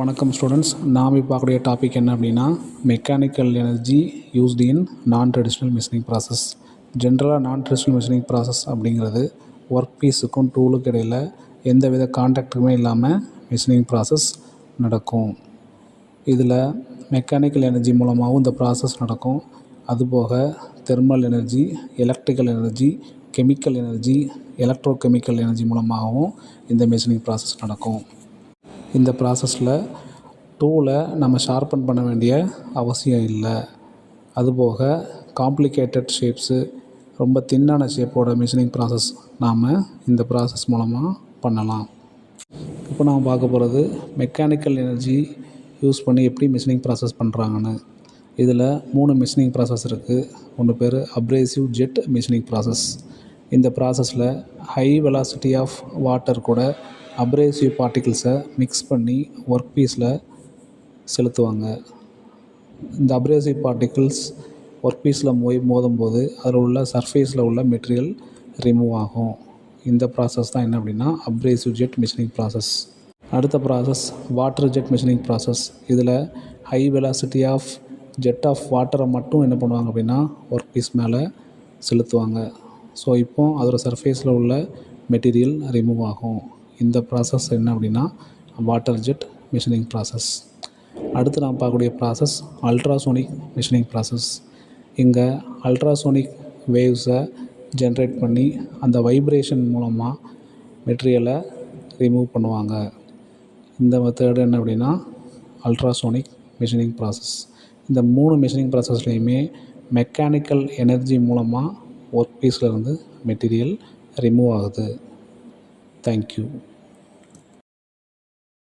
வணக்கம் ஸ்டூடெண்ட்ஸ். நாம் இப்போ பார்க்கக்கூடிய டாபிக் என்ன அப்படின்னா மெக்கானிக்கல் எனர்ஜி யூஸ்டு இன் நான் ட்ரெடிஷ்னல் மிஷினிங் ப்ராசஸ். ஜென்ரலாக நான் ட்ரெடிஷ்னல் மிஷினிங் ப்ராசஸ் அப்படிங்கிறது ஒர்க் பீஸுக்கும் டூலுக்கு இடையில் எந்த வித கான்டாக்டுமே இல்லாமல் மிஷினிங் ப்ராசஸ் நடக்கும். இதில் மெக்கானிக்கல் எனர்ஜி மூலமாகவும் இந்த ப்ராசஸ் நடக்கும். அதுபோக thermal energy, electrical energy, chemical energy, electro chemical energy மூலமாகவும் இந்த மிஷினிங் ப்ராசஸ் நடக்கும். இந்த ப்ராசஸில் டூலை நம்ம ஷார்ப்பன் பண்ண வேண்டிய அவசியம் இல்லை. அதுபோக காம்ப்ளிகேட்டட் ஷேப்ஸு, ரொம்ப தின்னான ஷேப்போட மிஷினிங் ப்ராசஸ் நாம் இந்த ப்ராசஸ் மூலமாக பண்ணலாம். இப்போ நாம் பார்க்க போகிறது மெக்கானிக்கல் எனர்ஜி யூஸ் பண்ணி எப்படி மிஷினிங் ப்ராசஸ் பண்ணுறாங்கன்னு. இதில் 3 மிஷினிங் ப்ராசஸ் இருக்குது. ஒன்று பேர் அப்ரேசிவ் ஜெட் மிஷினிங் ப்ராசஸ். இந்த ப்ராசஸில் ஹை வெலாசிட்டி ஆஃப் வாட்டர் கூட அப்ரேசிவ் பார்ட்டிகிள்ஸை மிக்ஸ் பண்ணி ஒர்க் பீஸில் செலுத்துவாங்க. இந்த அப்ரேசிவ் பார்ட்டிகிள்ஸ் ஒர்க் பீஸில் மோதும்போது அதில் உள்ள சர்ஃபேஸில் உள்ள மெட்டீரியல் ரிமூவ் ஆகும். இந்த ப்ராசஸ் தான் என்ன அப்படின்னா அப்ரேசிவ் ஜெட் மிஷினிங் ப்ராசஸ். அடுத்த process water jet machining process. இதில் high velocity of jet of வாட்டரை மட்டும் என்ன பண்ணுவாங்க அப்படின்னா ஒர்க் பீஸ் மேலே செலுத்துவாங்க. ஸோ இப்போ அதோட சர்ஃபேஸில் உள்ள மெட்டீரியல் ரிமூவ் ஆகும். இந்த ப்ராசஸ் என்ன அப்படின்னா வாட்டர் ஜெட் மிஷினிங் ப்ராசஸ். அடுத்து நாம் பார்க்கக்கூடிய ப்ராசஸ் அல்ட்ராசோனிக் மிஷினிங் ப்ராசஸ். இங்கே அல்ட்ராசோனிக் வேவ்ஸை ஜென்ரேட் பண்ணி அந்த வைப்ரேஷன் மூலமாக மெட்டீரியலை ரிமூவ் பண்ணுவாங்க. இந்த மெத்தேடு என்ன அப்படின்னா அல்ட்ராசோனிக் மிஷினிங் ப்ராசஸ். இந்த 3 மிஷினிங் ப்ராசஸ்லேயுமே மெக்கானிக்கல் எனர்ஜி மூலமாக ஒர்க் பீஸில் இருந்து மெட்டீரியல் ரிமூவ் ஆகுது. தேங்க்யூ.